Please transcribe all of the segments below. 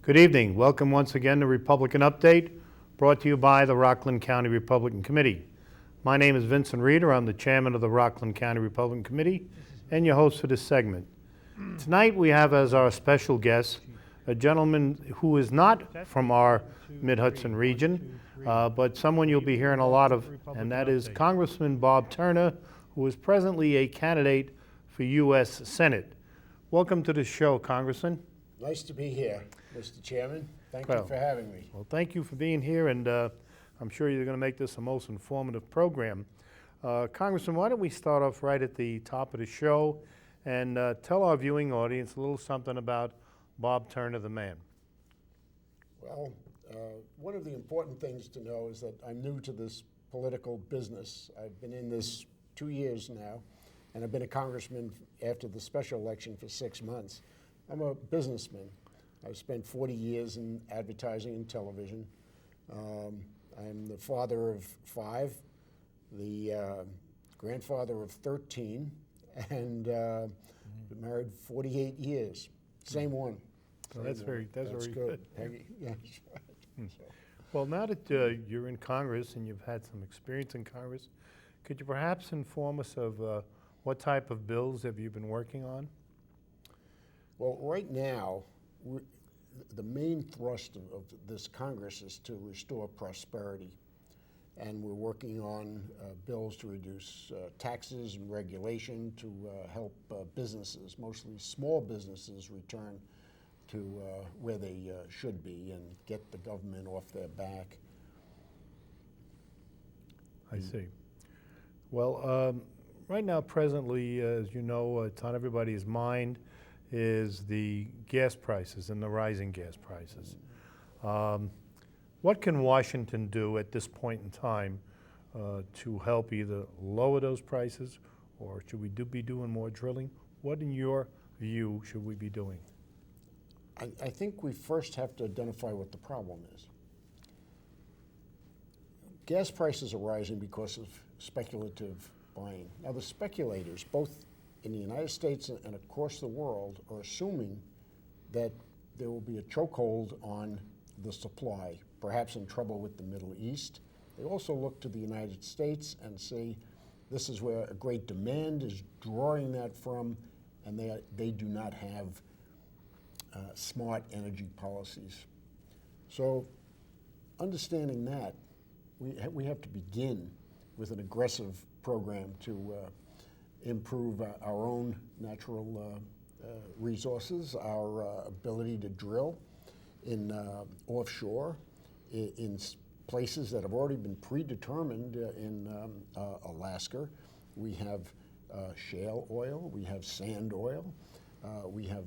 Good evening. Welcome once again to Republican Update, brought to you by the Rockland County Republican Committee. My name is Vincent Reeder. I'm the chairman of the Rockland County Republican Committee and your host for this segment. Tonight we have as our special guest a gentleman who is not from our Mid-Hudson region, but someone you'll be hearing a lot of, and that is Congressman Bob Turner, who is presently a candidate for U.S. Senate. Welcome to the show, Congressman. Nice to be here, Mr. Chairman. Thank you for having me. Well, thank you for being here, and I'm sure you're going to make this a most informative program. Congressman, why don't we start off right at the top of the show and tell our viewing audience a little something about Bob Turner, the man. Well, one of the important things to know is that I'm new to this political business. I've been in this 2 years now, and I've been a congressman after the special election for 6 months. I'm a businessman. I've spent 40 years in advertising and television. I'm the father of 5, the grandfather of 13, and been married 48 years. Same one. Well, that's very good. Peggy. Yes. Well, now that you're in Congress and you've had some experience in Congress, could you perhaps inform us of what type of bills have you been working on? Well, right now, the main thrust of this Congress is to restore prosperity. And we're working on bills to reduce taxes and regulation to help businesses, mostly small businesses, return to where they should be and get the government off their back. I see. Well, right now, presently, as you know, it's on everybody's mind is the gas prices and the rising gas prices. What can Washington do at this point in time to help either lower those prices, or should we be doing more drilling? What, in your view, should we be doing? I think we first have to identify what the problem is. Gas prices are rising because of speculative buying. Now, the speculators, both in the United States and across the world, are assuming that there will be a chokehold on the supply, perhaps in trouble with the Middle East. They also look to the United States and say this is where a great demand is drawing that from, and they do not have smart energy policies. So understanding that, we have to begin with an aggressive program to improve our own natural resources, our ability to drill in offshore, in places that have already been predetermined in Alaska. We have shale oil, we have sand oil, we have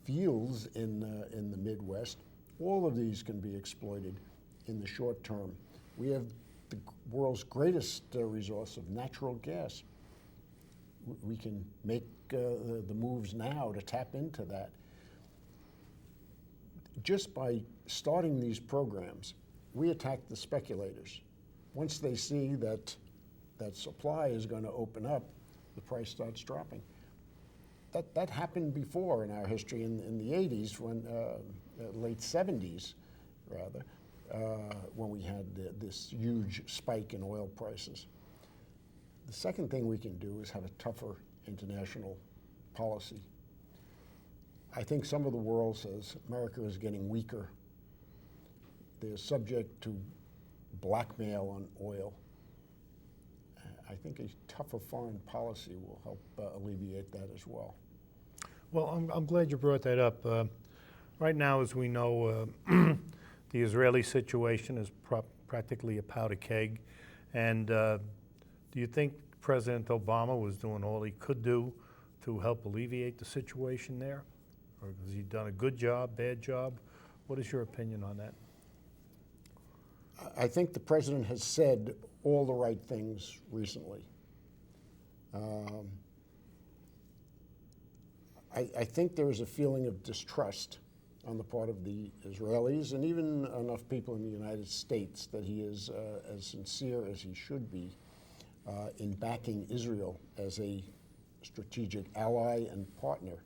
fields in the Midwest. All of these can be exploited in the short term. We have the world's greatest resource of natural gas. We can make the moves now to tap into that. Just by starting these programs, we attack the speculators. Once they see that supply is going to open up, the price starts dropping. That happened before in our history in the 80s, when late 70s, rather, when we had this huge spike in oil prices. The second thing we can do is have a tougher international policy. I think some of the world says America is getting weaker. They're subject to blackmail on oil. I think a tougher foreign policy will help alleviate that as well. Well, I'm glad you brought that up. Right now, as we know, the Israeli situation is practically a powder keg. And do you think President Obama was doing all he could do to help alleviate the situation there? Or has he done a good job, bad job? What is your opinion on that? I think the president has said all the right things recently. I think there is a feeling of distrust on the part of the Israelis and even enough people in the United States that he is as sincere as he should be in backing Israel as a strategic ally and partner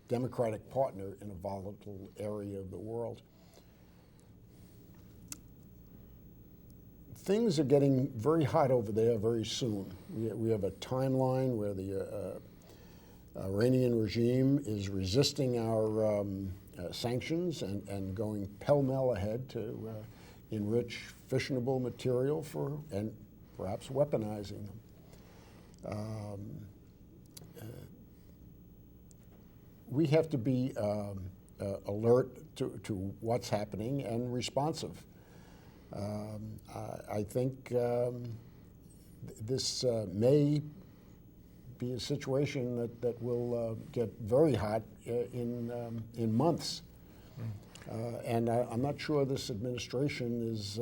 Democratic partner in a volatile area of the world. Things are getting very hot over there very soon. We have a timeline where the Iranian regime is resisting our sanctions and going pell-mell ahead to enrich fissionable material and perhaps weaponizing them. We have to be alert to what's happening and responsive. I think this may be a situation that will get very hot in months. And I'm not sure this administration is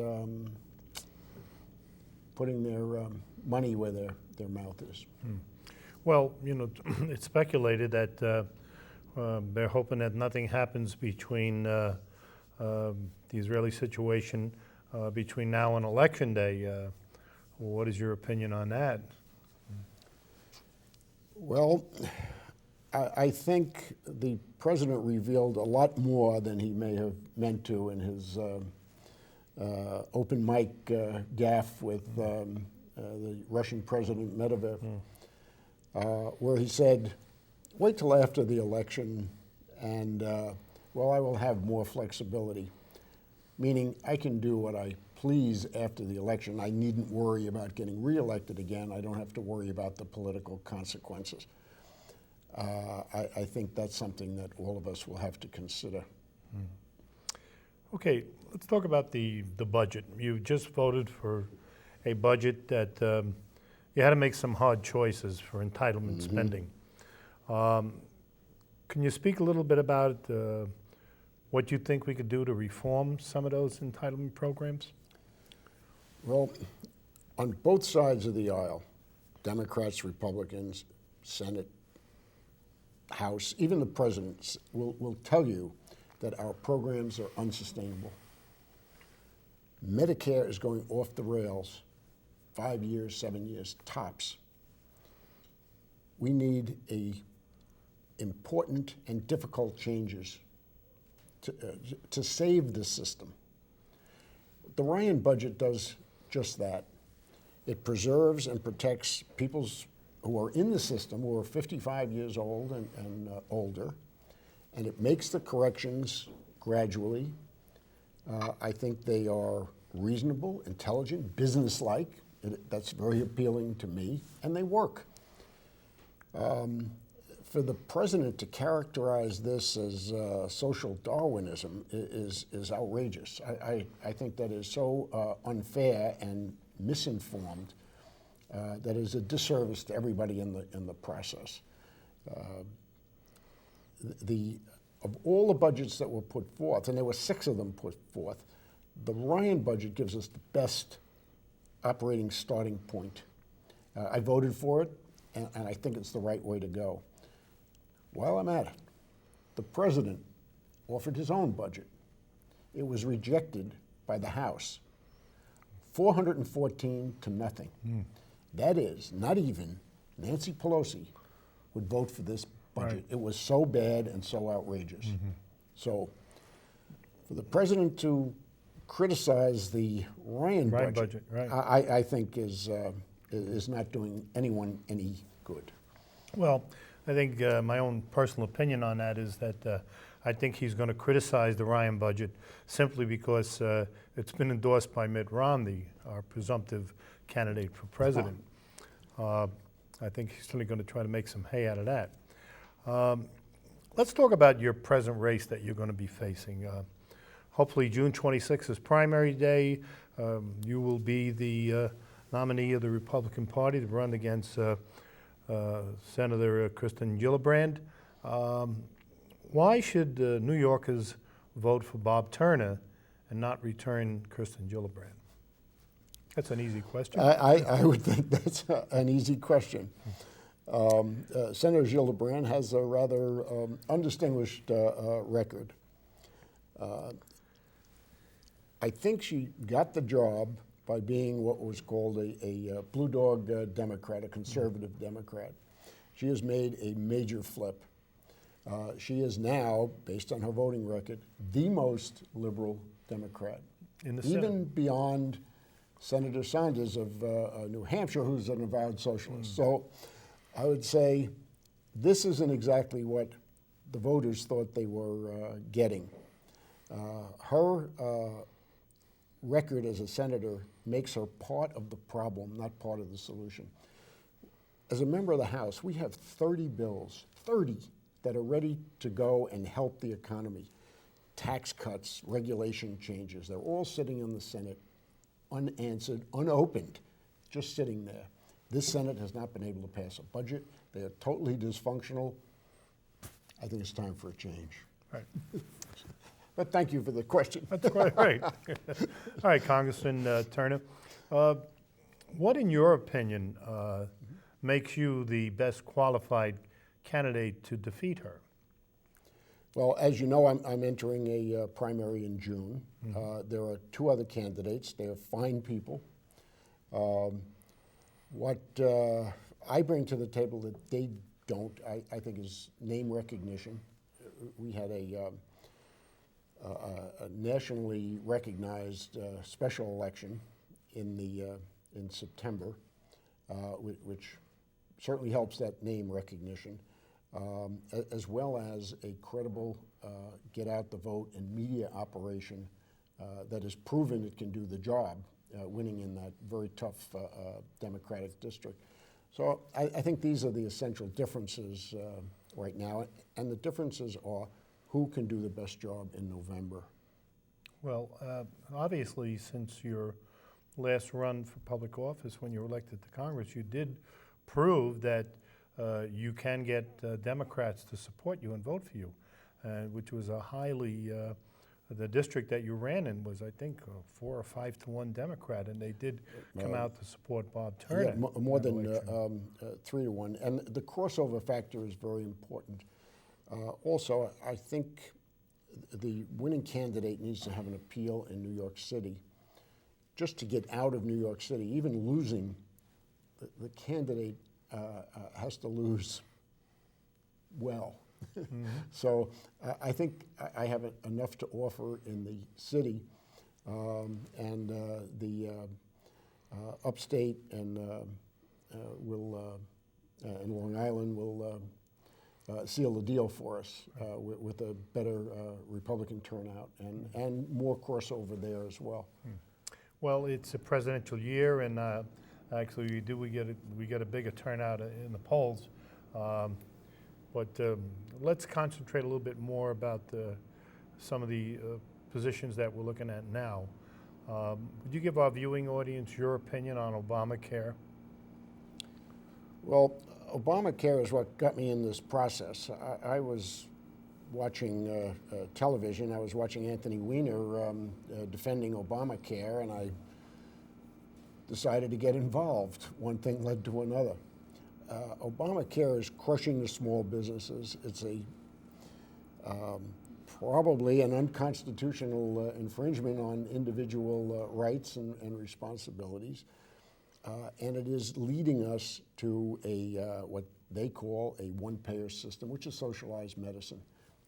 putting their money where their mouth is. Well, it's speculated that they're hoping that nothing happens between the Israeli situation between now and Election Day. What is your opinion on that? Well, I think the president revealed a lot more than he may have meant to in his open mic gaffe with the Russian President Medvedev, where he said, wait till after the election and, well, I will have more flexibility, meaning I can do what I please after the election. I needn't worry about getting reelected again. I don't have to worry about the political consequences. I think that's something that all of us will have to consider. Okay, let's talk about the budget. You just voted for a budget that you had to make some hard choices for entitlement spending. Can you speak a little bit about what you think we could do to reform some of those entitlement programs? Well, on both sides of the aisle, Democrats, Republicans, Senate, House, even the president will tell you that our programs are unsustainable. Medicare is going off the rails, 5 years, 7 years, tops. We need important and difficult changes to save the system. The Ryan budget does just that. It preserves and protects people who are in the system, who are 55 years old and older, and it makes the corrections gradually. I think they are reasonable, intelligent, businesslike. That's very appealing to me, and they work. For the president to characterize this as social Darwinism is outrageous. I think that is so unfair and misinformed that is a disservice to everybody in the process. Of all the budgets that were put forth, and there were 6 of them put forth, the Ryan budget gives us the best operating starting point. I voted for it, and I think it's the right way to go. While I'm at it, the president offered his own budget. It was rejected by the House, 414 to nothing. That is, not even Nancy Pelosi would vote for this budget. Right. It was so bad and so outrageous. So for the president to criticize the Ryan budget, right. I think is not doing anyone any good. Well, I think my own personal opinion on that is that I think he's going to criticize the Ryan budget simply because it's been endorsed by Mitt Romney, our presumptive candidate for president. I think he's certainly going to try to make some hay out of that. Let's talk about your present race that you're going to be facing. Hopefully June 26th is primary day. You will be the nominee of the Republican Party to run against Senator Kirsten Gillibrand. Why should New Yorkers vote for Bob Turner and not return Kirsten Gillibrand? That's an easy question. I would think that's an easy question. Senator Gillibrand has a rather undistinguished record. I think she got the job by being what was called a blue dog Democrat, a conservative Democrat. She has made a major flip. She is now, based on her voting record, the most liberal Democrat, In the even Senate. beyond Senator Sanders of New Hampshire, who's an avowed socialist. So I would say this isn't exactly what the voters thought they were getting. Her record as a senator makes her part of the problem, not part of the solution. As a member of the House, we have 30 bills, 30, that are ready to go and help the economy. Tax cuts, regulation changes, they're all sitting in the Senate, unanswered, unopened, just sitting there. This Senate has not been able to pass a budget. They are totally dysfunctional. I think it's time for a change. Right. But thank you for the question. That's quite right. All right, Congressman Turner. What, in your opinion, makes you the best qualified candidate to defeat her? Well, as you know, I'm entering a primary in June. There are two other candidates. They are fine people. What I bring to the table that they don't, I think, is name recognition. We had a nationally recognized special election in September, which certainly helps that name recognition. As well as a credible get out the vote and media operation that has proven it can do the job, winning in that very tough Democratic district. So I think these are the essential differences right now, and the differences are who can do the best job in November. Well, obviously, since your last run for public office when you were elected to Congress, you did prove that you can get Democrats to support you and vote for you, which was a highly, the district that you ran in was, I think, 4 or 5 to 1 Democrat, and they did come out to support Bob Turner. Yeah, more than 3 to 1. And the crossover factor is very important. Also, I think the winning candidate needs to have an appeal in New York City. Just to get out of New York City, even losing, the candidate has to lose well. So I think I have enough to offer in the city, and the upstate and Long Island will seal the deal for us with a better Republican turnout and more crossover there as well. Well, it's a presidential year, and actually we get a bigger turnout in the polls. But let's concentrate a little bit more about some of the positions that we're looking at now. Would you give our viewing audience your opinion on Obamacare? Well, Obamacare is what got me in this process. I was watching television. I was watching Anthony Weiner defending Obamacare, and I decided to get involved. One thing led to another. Obamacare is crushing the small businesses. It's a probably an unconstitutional infringement on individual rights and responsibilities. And it is leading us to what they call a one-payer system, which is socialized medicine.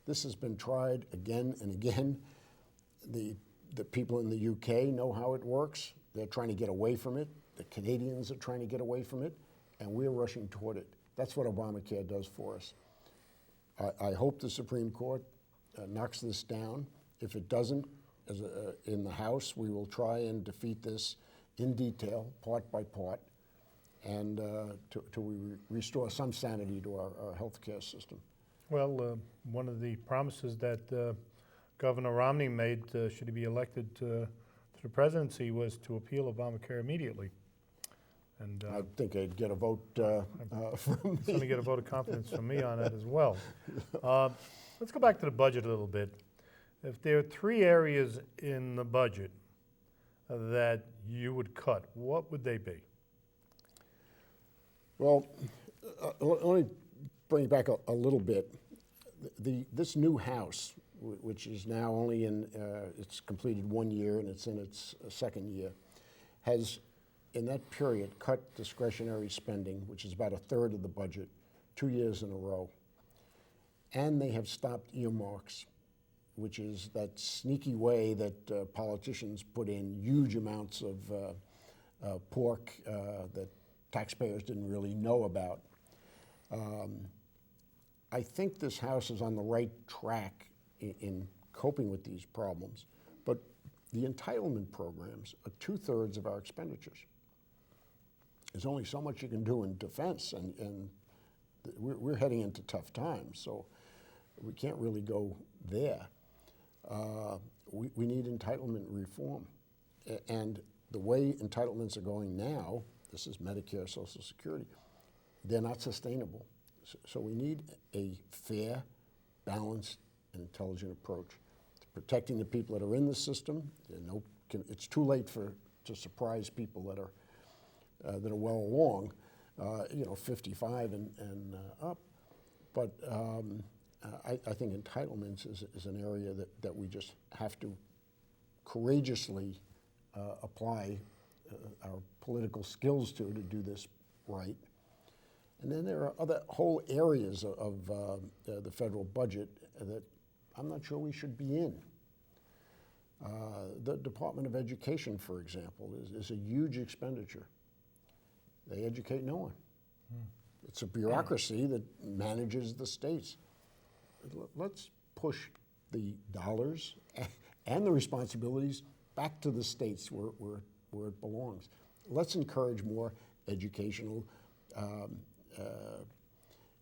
This has been tried again and again. The people in the UK know how it works. They're trying to get away from it. The Canadians are trying to get away from it, and we're rushing toward it. That's what Obamacare does for us. I hope the Supreme Court knocks this down. If it doesn't, in the House, we will try and defeat this in detail, part by part, and to restore some sanity to our healthcare system. Well, one of the promises that Governor Romney made should he be elected to the presidency was to appeal Obamacare immediately. And I think I'd get a vote from me. going to get a vote of confidence from me on that as well. Let's go back to the budget a little bit. If there are 3 areas in the budget that you would cut, what would they be? Well, let me bring it back a little bit. This new House, which is now only it's completed 1 year and it's in its 2nd year, has in that period cut discretionary spending, which is about 1/3 of the budget, 2 years in a row. and they have stopped earmarks, which is that sneaky way that politicians put in huge amounts of pork that taxpayers didn't really know about. I think this House is on the right track in coping with these problems, but the entitlement programs are 2/3 of our expenditures. There's only so much you can do in defense, and we're heading into tough times, so we can't really go there. We need entitlement reform. And the way entitlements are going now, this is Medicare, Social Security, they're not sustainable. So we need a fair, balanced, and intelligent approach to protecting the people that are in the system. It's too late to surprise people that are well along, 55 and up. But I think entitlements is an area that we just have to courageously apply our political skills to do this right. And then there are other whole areas of the federal budget that I'm not sure we should be in. The Department of Education, for example, is a huge expenditure. They educate no one. It's a bureaucracy that manages the states. Let's push the dollars and the responsibilities back to the states where it belongs. Let's encourage more educational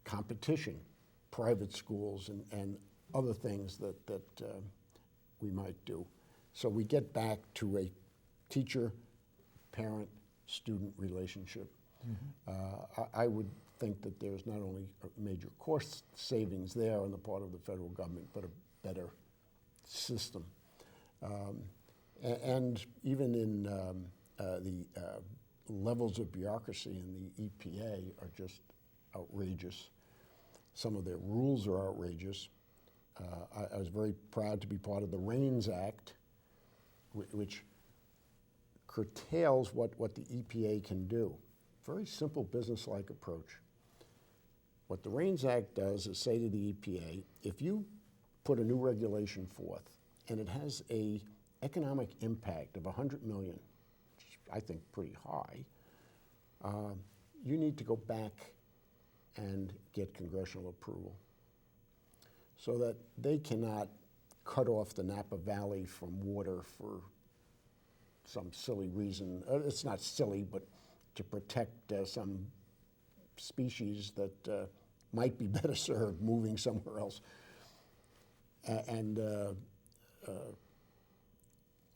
competition, private schools, and other things that we might do. So we get back to a teacher-parent-student relationship. I would think that there's not only a major cost savings there on the part of the federal government, but a better system. And even in the levels of bureaucracy in the EPA are just outrageous. Some of their rules are outrageous. I was very proud to be part of the RAINS Act, which curtails what the EPA can do. Very simple business-like approach. What the RAINS Act does is say to the EPA, if you put a new regulation forth and it has a economic impact of $100 million, which is, I think, pretty high, you need to go back and get congressional approval so that they cannot cut off the Napa Valley from water for some silly reason. It's not silly, but to protect some species that might be better served moving somewhere else, and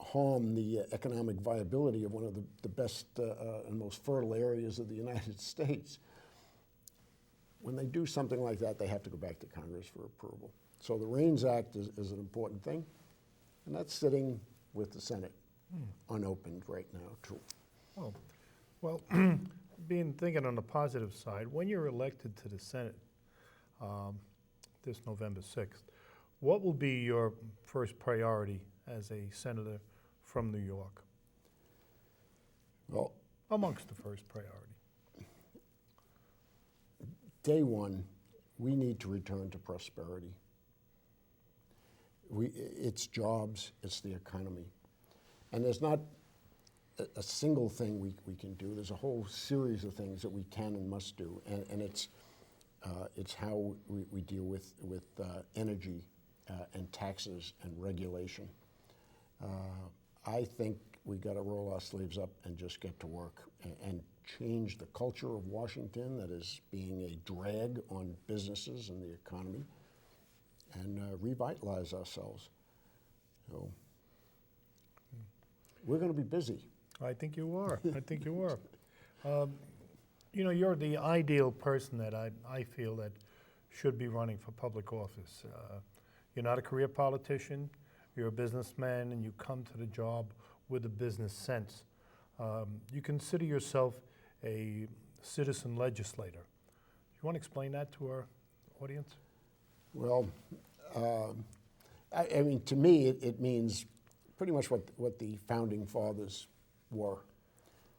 harm the economic viability of one of the best and most fertile areas of the United States. When they do something like that, they have to go back to Congress for approval. So the RAINS Act is an important thing, and that's sitting with the Senate unopened right now, too. Well, thinking on the positive side, when you're elected to the Senate this November 6th, what will be your first priority as a senator from New York? Well, amongst the first priority. Day one, we need to return to prosperity. It's jobs, it's the economy. And there's not a single thing we can do. There's a whole series of things that we can and must do. And it's how we deal with energy and taxes and regulation. I think we got to roll our sleeves up and just get to work and change the culture of Washington that is being a drag on businesses and the economy, and revitalize ourselves. So we're going to be busy. I think you are. I think you are. You're the ideal person that I feel that should be running for public office. You're not a career politician. You're a businessman, and you come to the job with a business sense. You consider yourself a citizen legislator. You want to explain that to our audience? Well, I mean, to me, it means pretty much what the founding fathers were.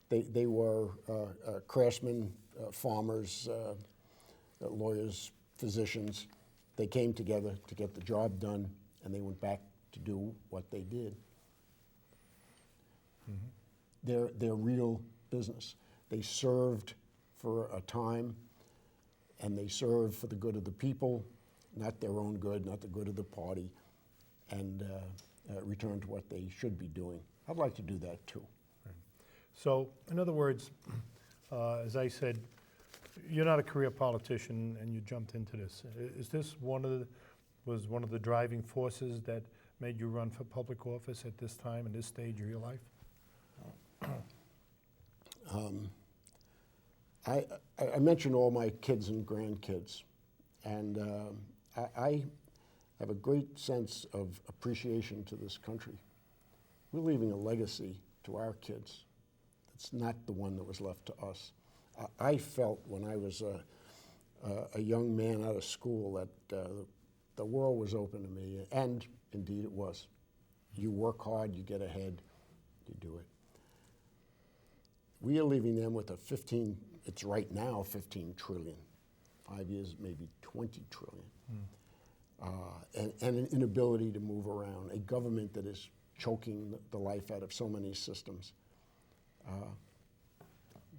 They were craftsmen, farmers, lawyers, physicians, they came together to get the job done, and they went back to do what they did. They're real business. They served for a time, and they served for the good of the people, not their own good, not the good of the party, and returned to what they should be doing. I'd like to do that too. So, in other words, as I said, you're not a career politician and you jumped into this. Is this was one of the driving forces that made you run for public office at this time and this stage of your life? I mentioned all my kids and grandkids, and I have a great sense of appreciation to this country. We're leaving a legacy to our kids. It's not the one that was left to us. I felt when I was a young man out of school that the world was open to me, and indeed it was. You work hard, you get ahead, you do it. We are leaving them with it's right now 15 trillion. 5 years, maybe 20 trillion. And an inability to move around, a government that is choking the life out of so many systems.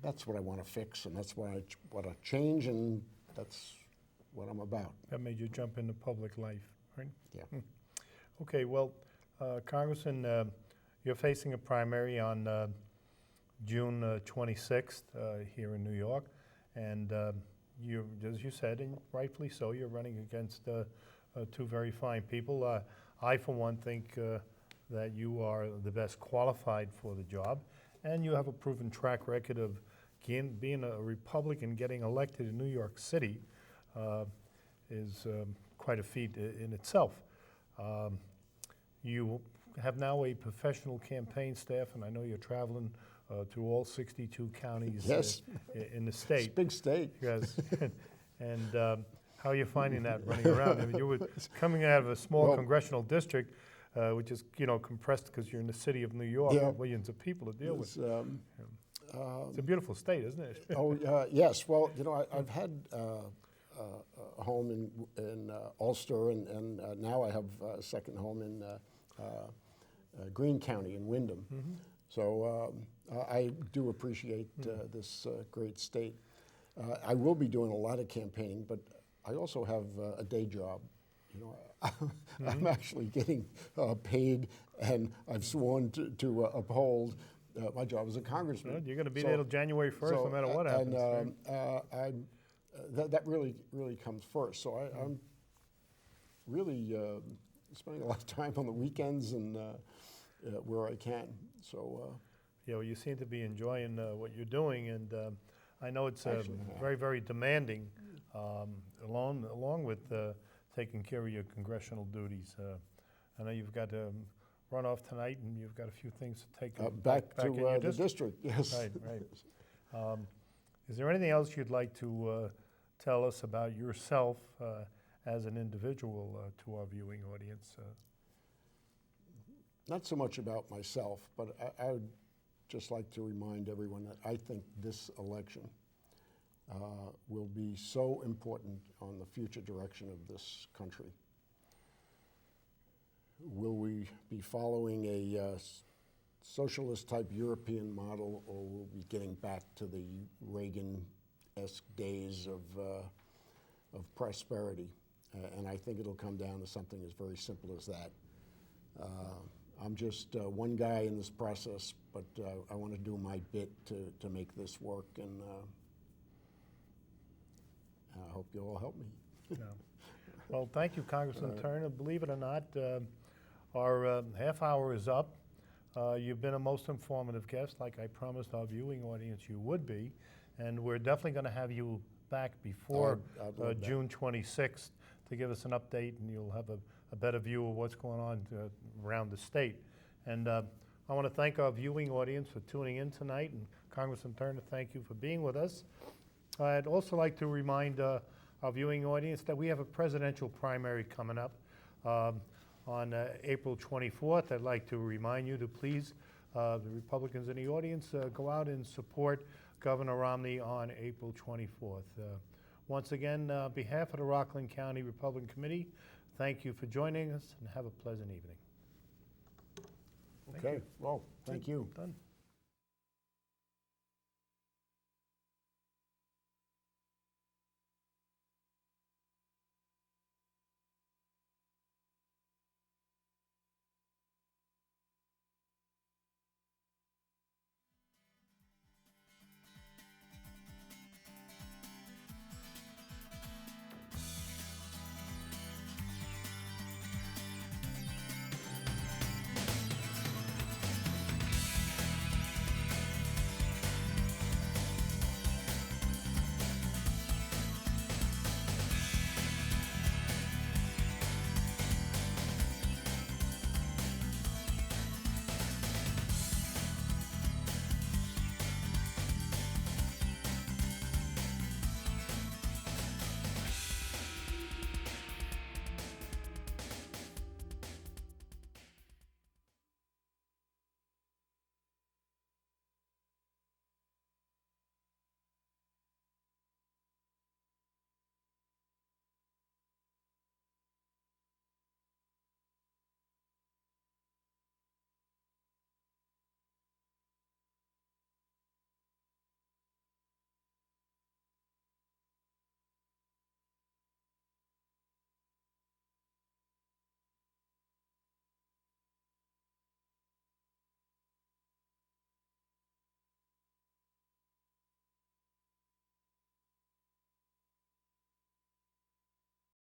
That's what I want to fix, and that's what I want to change, and that's what I'm about. That made you jump into public life, right? Yeah. Okay, well, Congressman, you're facing a primary on June 26th here in New York, and you, as you said, and rightfully so, you're running against two very fine people. I, for one, think that you are the best qualified for the job, and you have a proven track record of being a Republican, getting elected in New York City is quite a feat in itself. You have now a professional campaign staff, and I know you're traveling through all 62 counties Yes. In the state. It's a big state. Yes. And how are you finding that running around? I mean, you were coming out of a small congressional district, which is, compressed because you're in the city of New York, Yeah. millions of people to deal with. It's, It's a beautiful state, isn't it? yes. Well, I've had a home in Ulster, and now I have a second home in Greene County in Wyndham. Mm-hmm. So I do appreciate this great state. I will be doing a lot of campaigning, but I also have a day job. I'm actually getting paid, and I've sworn to uphold my job as a congressman. Well, you're going to be there till January 1st, no matter what happens. And that really comes first. So I'm really spending a lot of time on the weekends and where I can. So. Yeah, well, you seem to be enjoying what you're doing, and I know it's Actually, very, very demanding, along with taking care of your congressional duties. I know you've got to run off tonight, and you've got a few things to take back to in your the district, yes. Right. Is there anything else you'd like to tell us about yourself as an individual to our viewing audience? Not so much about myself, but I would just like to remind everyone that I think this election will be so important on the future direction of this country. Will we be following a socialist-type European model, or will we be getting back to the Reagan-esque days of prosperity? And I think it'll come down to something as very simple as that. I'm just one guy in this process, but I want to do my bit to make this work, and I hope you'll all help me. Yeah. Well, thank you, Congressman Turner. Believe it or not, our half hour is up. You've been a most informative guest, like I promised our viewing audience you would be, and we're definitely going to have you back before I'd love that. June 26th to give us an update, and you'll have a better view of what's going on around the state. And I want to thank our viewing audience for tuning in tonight, and Congressman Turner, thank you for being with us. I'd also like to remind our viewing audience that we have a presidential primary coming up on April 24th. I'd like to remind you to please, the Republicans in the audience, go out and support Governor Romney on April 24th. Once again, on behalf of the Rockland County Republican Committee, thank you for joining us and have a pleasant evening. Okay, well, thank you. Done.